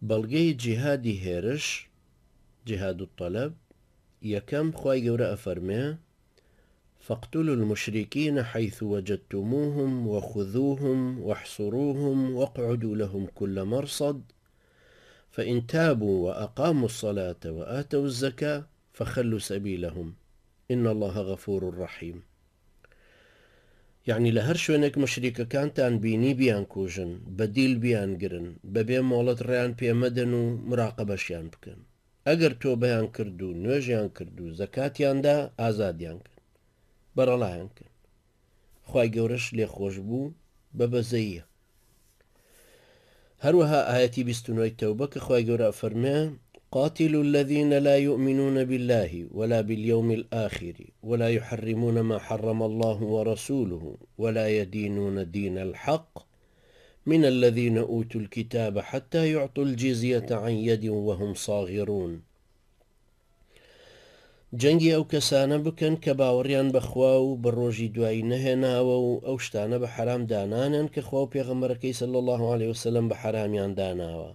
بەڵگەی جیهادی هێرش جهاد الطلب يكم خواي جورا أفرمي فاقتلوا المشركين حيث وجدتموهم وخذوهم واحصروهم واقعدوا لهم كل مرصد فإن تابوا وأقاموا الصلاة وآتوا الزكاة فخلوا سبيلهم إن الله غفور رحيم. يعني لهر شوێنێک مشریکەکانتان بینی بیان کوژن بەدیل بیان گرن بەبێ مۆڵەت ڕێیان پێمەدەن و مراقەبەشیان بکەن ئەگەر تۆبەیان کرد و نوێژیان کرد و زەکاتیاندا ئازادیان کرد بەڕەڵایان کرد خوای گەورەش لێخۆش بوو بە بەزەییە. هەروەها ئاەتی 29 تەوبە کە خوای گەورە فەرمێ قاتلوا الذين لا يؤمنون بالله ولا باليوم الآخر ولا يحرمون ما حرم الله ورسوله ولا يدينون دين الحق من الذين أوتوا الكتاب حتى يعطوا الجزية عن يد وهم صاغرون. جەنگی ئەو کەسانە بکەن کە باوەڕیان بەخوا و بە ڕۆژی دوایی نەهێناوە و ئەو شتانە بە حرام دانانن کە خوا و پێغەمبەرەکەی صلی الله عليه وسلم بە حرامیان داناوە،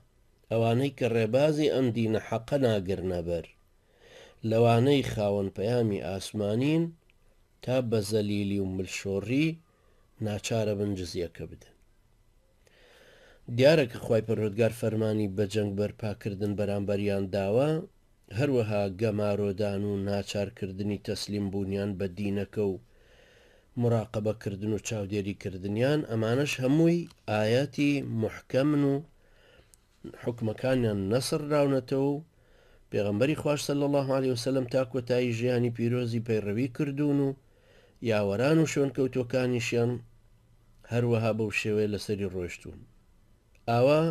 ئەوانەی کە ڕێبازی ئەم دینە حەقە ناگرنە بەر لەوانەی خاوەن پەیامی ئاسمانین تا بە زەلیلی و ملشۆڕی ناچارە بن جزیەکە بدەن. دیارە کە خوای پەروەردگار فەرمانی بە جەنگ بەرپاکردن بەرامبەریان داوە، هەروەها گەمارۆدان و ناچارکردنی تەسلیم بوونیان بە دینەکە و مراقەبەکردن و چاودێریکردنیان ئەمانەش هەمووی ئاەتی محکەمن و حکمەکانیان نەسڕراونەتەوە و پێغەمبەری خوای صلی الله عليه وسلم تا کۆتایی ژیانی پیرۆزی پەیڕەوی کردوون و یاوەران و شوێنکەوتوەکانیشیان هەروەها بەو شێوەیە لەسەری ڕۆیشتوون. ئاوا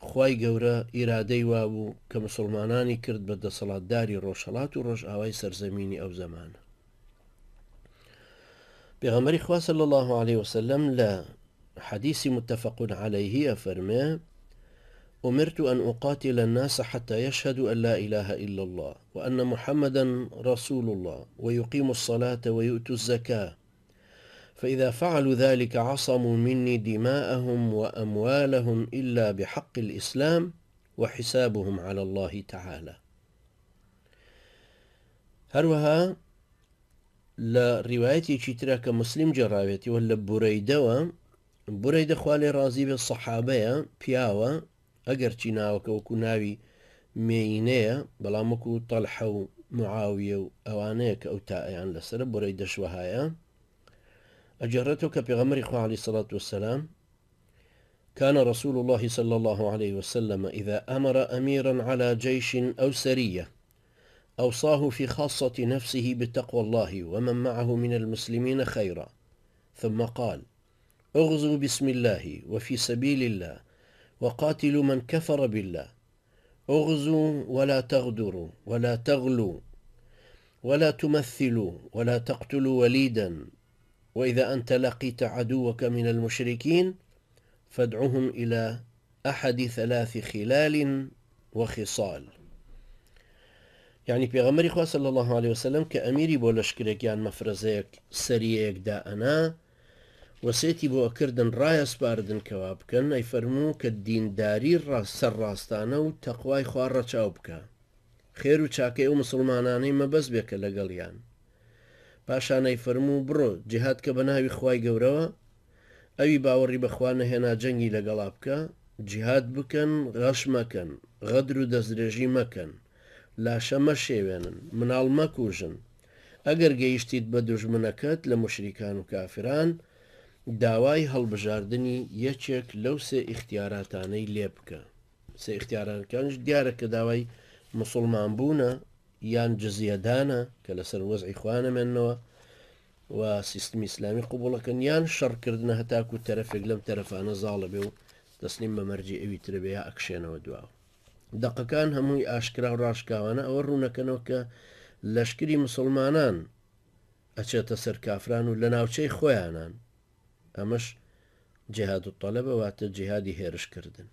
خوای گەورە ئیرادەی وابوو کە مسلمانانی کرد بە دەسەڵاتداری ڕۆژهەڵات و ڕۆژئاوای سەرزەمینی ئەو زەمانە. پێغەمبەری خوا صلی الله عليه وسلم لە حديث متفق عليه أفرمي أمرت أن أقاتل الناس حتى يشهدوا أن لا إله إلا الله وأن محمدا رسول الله ويقيموا الصلاة ويؤتوا الزكاة فإذا فعلوا ذلك عصموا مني دماءهم وأموالهم إلا بحق الإسلام وحسابهم على الله تعالى. هروها لروايتي ترى كمسلم جراويتي ولا بريدة خوالي رازي بالصحابة بياوة ئەگەر چی ناوەکە وەکو ناوی مێینەیە بەڵام وەکو طەلحە و معاویە و ئەوانەیە کە ئەو تائیان لەسرە بۆرەی دەشوەهایە ئەجێڕێتەوە کە پێغەمبەری خوا عەلەیهی الصلاة والسلام كان رسول الله صلى الله عليه وسلم إذا أمر أميرا على جيش أو سرية أوصاه في خاصة نفسه بتقوى الله ومن معه من المسلمين خيرا ثم قال اغزوا بسم الله وفي سبيل الله وقاتلوا من كفر بالله اغزوا ولا تغدروا ولا تغلوا ولا تمثلوا ولا تقتلوا وليدا وإذا أنت لقيت عدوك من المشركين فادعهم إلى أحد 3 خلال وخصال. يعني پیغمبری خوا صلى الله عليه وسلم كأميري بولشكريك يعني مفرزيك سريك داءنا وسێتی بۆ ئەکردن ڕایەسپاردن کەوا بکەن ئەی فەرموو کە دینداری سەرڕاستانە و تەقوای خوا ڕەچاو بکە خێر و چاکەی و مسلمانانەی مەبەست بێکە لەگەڵیان پاشانەی فەرموو بڕۆ جیهاد کە بە ناوی خوای گەورەوە ئەوی باوەڕی بەخوا نەهێنا جەنگی لەگەڵا بکە جیهاد بکەن غەش مەکەن غەدر و دەستدرێژی مەکەن لاشە مەشێوێنن مناڵ مەکوژن ئەگەر گەیشتیت بە دوژمنەکەت لە مشریکان و کافران داوای هەڵبژاردننی یەکێک لەو سێ ئیختیاراتانەی لێ بکە. سێ ئیختیارانەکانش دیارە کە داوای مسلمان بوونە یان جزیەدانە کە لەسەر وەزعی خوانەمێنەوە و سیستمی ئیسلامی قوبوڵەکەن یان شەڕکردنە هەتاکو و تەرەفێک لەم تەرەفانە زاڵە بێ و دەستنیم بە مەرجی ئەوی ترە بێ یا ئەکشێنەوە دواوە. دەقەکان هەمووی ئاشکرا و ڕاشکاوانە ئەوە ڕوونەکەنەوە کە لەشکری مسلمانان ئەچێتە سەر کافران و لە ناوچەی خۆیانان ئەمەش جیهاد الطەلەبە واتە جیهادی هێرشکردن.